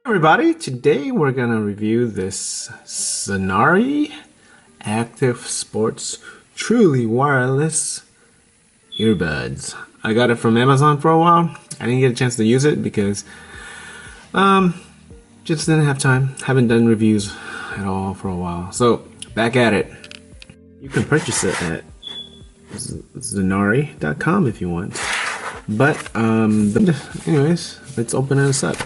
Everybody, today we're gonna review this Znari Active Sports Truly Wireless Earbuds. I got it from Amazon for a while. I didn't get a chance to use it because just didn't have time. Haven't done reviews at all for a while. So back at it. You can purchase it at Znari.com if you want. But anyways, let's open this up.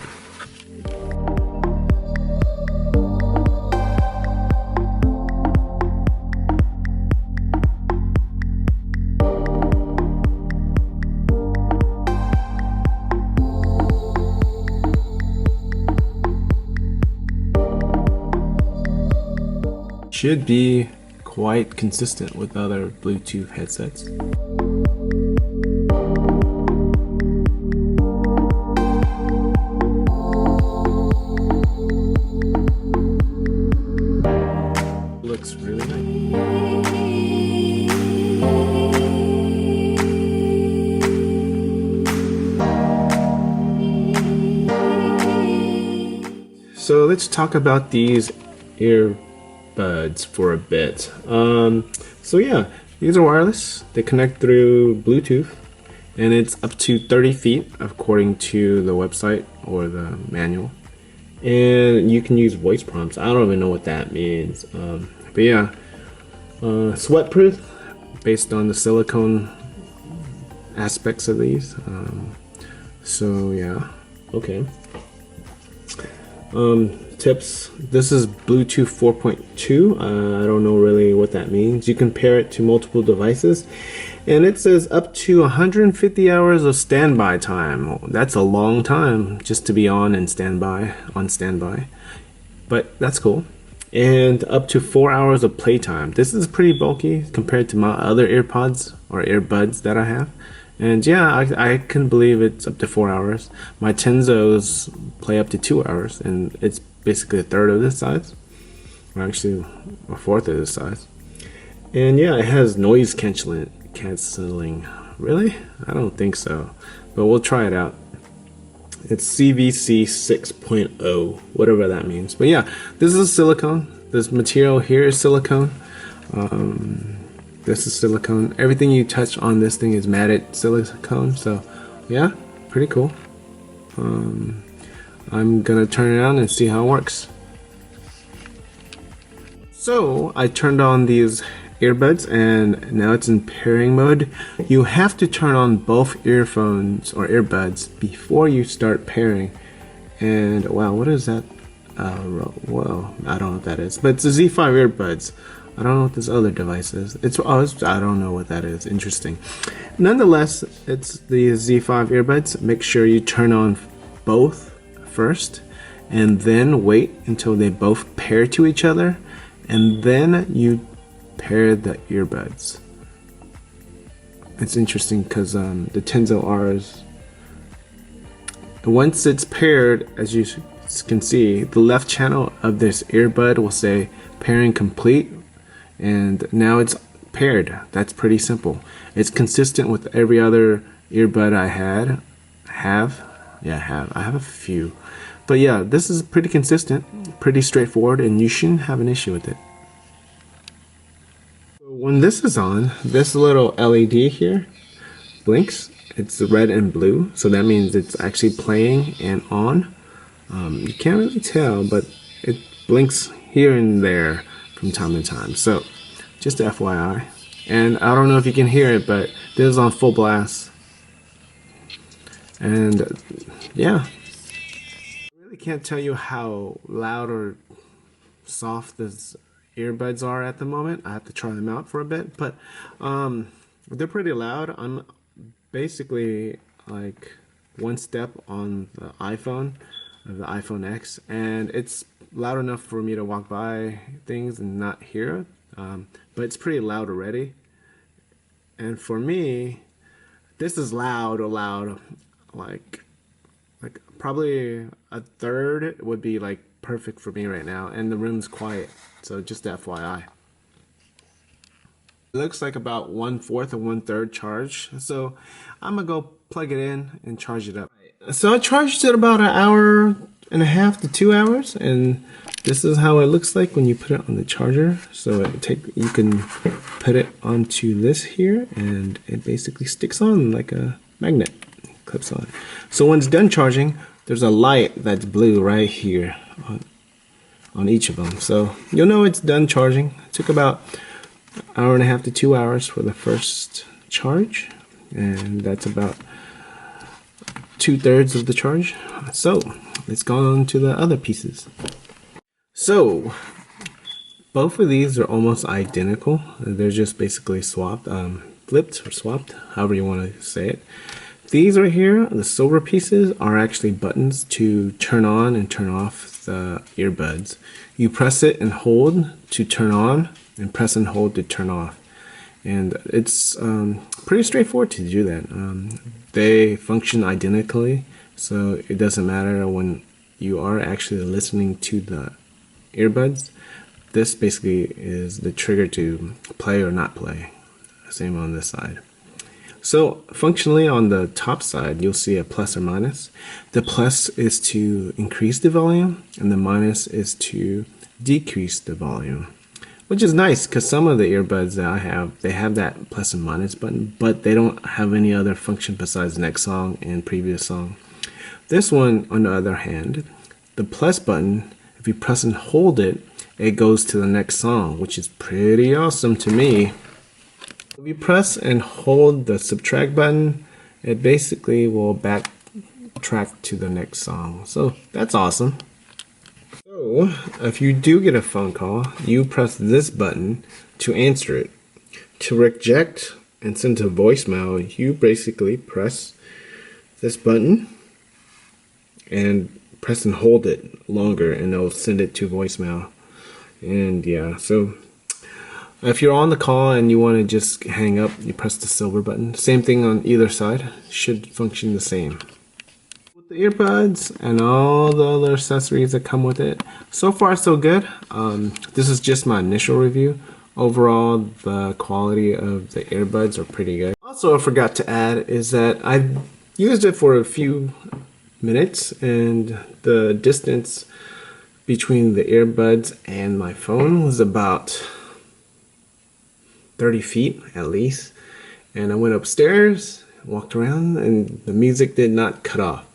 Should be quite consistent with other Bluetooth headsets. Looks really nice. So let's talk about these earbuds for a bit. So yeah, these are wireless. They connect through Bluetooth, and it's up to 30 feet according to the website or the manual. And you can use voice prompts. I don't even know what that means. But yeah, sweatproof based on the silicone aspects of these. So yeah, okay. Tips. This is Bluetooth 4.2. I don't know really what that means. You can pair it to multiple devices, and it says up to 150 hours of standby time. That's a long time just to be on standby, but that's cool. And up to 4 hours of playtime. This is pretty bulky compared to my other earpods or earbuds that I have. And yeah, I can believe it's up to 4 hours. My Tenzos play up to 2 hours, and it's basically a third of this size, or actually a fourth of this size. And yeah, it has noise canceling. Really? I don't think so, but we'll try it out. It's CVC 6.0, whatever that means. But yeah, this is silicone. This material here is silicone. This is silicone. Everything you touch on this thing is matted silicone. So yeah, pretty cool. I'm gonna turn it on and see how it works. So I turned on these earbuds and now it's in pairing mode. You have to turn on both earphones or earbuds before you start pairing. And wow, what is that? Well, I don't know what that is, but it's a Z5 earbuds. I don't know what this other device is. I don't know what that is. Interesting. Nonetheless, it's the Z5 earbuds. Make sure you turn on both first, and then wait until they both pair to each other, and then you pair the earbuds. It's interesting because the Tenzo R's, once it's paired, as you can see, the left channel of this earbud will say pairing complete, and now it's paired. That's pretty simple. It's consistent with every other earbud I have a few, but yeah, this is pretty consistent, pretty straightforward, and you shouldn't have an issue with it. When this is on, this little LED here blinks. It's red and blue, so that means it's actually playing and on. You can't really tell, but it blinks here and there from time to time. So just FYI. And I don't know if you can hear it, but this is on full blast. And yeah, I really can't tell you how loud or soft this earbuds are at the moment. I have to try them out for a bit, but they're pretty loud. I'm basically like one step on the iPhone X, and it's loud enough for me to walk by things and not hear it, but it's pretty loud already. And for me, this is loud, like probably a third would be like perfect for me right now, and the room's quiet, so just FYI. It looks like about 1/4 or 1/3 charge, so I'm gonna go plug it in and charge it up. So I charged it about an hour 1.5 to 2 hours, and this is how it looks like when you put it on the charger. So you can put it onto this here, and it basically sticks on like a magnet, clips on. So when it's done charging, there's a light that's blue right here on each of them. So you'll know it's done charging. It took about 1.5 to 2 hours for the first charge, and that's about 2/3 of the charge. So let's go on to the other pieces. So both of these are almost identical. They're just basically swapped, flipped or swapped, however you want to say it. These right here, the silver pieces, are actually buttons to turn on and turn off the earbuds. You press it and hold to turn on, and press and hold to turn off. And it's pretty straightforward to do that. They function identically, so it doesn't matter when you are actually listening to the earbuds. This basically is the trigger to play or not play. Same on this side. So functionally, on the top side, you'll see a plus or minus. The plus is to increase the volume, and the minus is to decrease the volume, which is nice because some of the earbuds that I have, they have that plus and minus button, but they don't have any other function besides next song and previous song. This one, on the other hand, the plus button, if you press and hold it, it goes to the next song, which is pretty awesome to me. If you press and hold the subtract button, it basically will backtrack to the next song. So that's awesome. So if you do get a phone call, you press this button to answer it. To reject and send to voicemail, you basically press this button and press and hold it longer, and it'll send it to voicemail. And yeah, so if you're on the call and you want to just hang up, you press the silver button. Same thing on either side, should function the same. With the earbuds and all the other accessories that come with it, so far so good. This is just my initial review. Overall, the quality of the earbuds are pretty good. Also, I forgot to add is that I've used it for a few minutes, and the distance between the earbuds and my phone was about 30 feet at least. And I went upstairs, walked around, and the music did not cut off.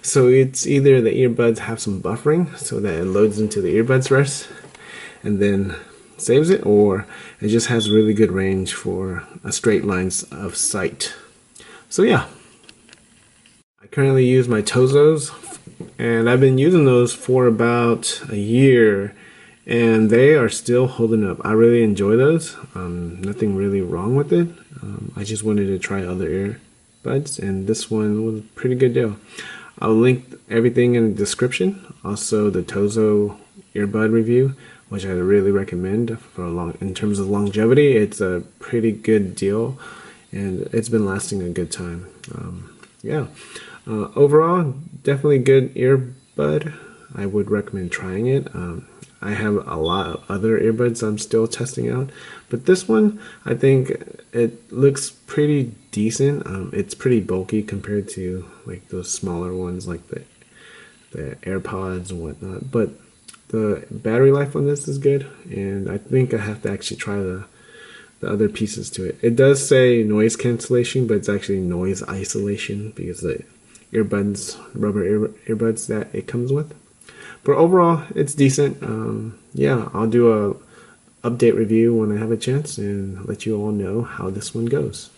So it's either the earbuds have some buffering so that it loads into the earbuds first and then saves it, or it just has really good range for a straight lines of sight. So yeah, I currently use my Tozos, and I've been using those for about a year, and they are still holding up. I really enjoy those. Nothing really wrong with it. I just wanted to try other earbuds, and this one was a pretty good deal. I'll link everything in the description. Also, the Tozo earbud review, which I really recommend for in terms of longevity. It's a pretty good deal, and it's been lasting a good time. Yeah. Overall, definitely good earbud. I would recommend trying it. I have a lot of other earbuds I'm still testing out, but this one, I think it looks pretty decent. It's pretty bulky compared to like those smaller ones like the AirPods and whatnot, but the battery life on this is good, and I think I have to actually try the other pieces to it. It does say noise cancellation, but it's actually noise isolation because the earbuds, rubber earbuds that it comes with. But overall, it's decent. Yeah, I'll do a update review when I have a chance and let you all know how this one goes.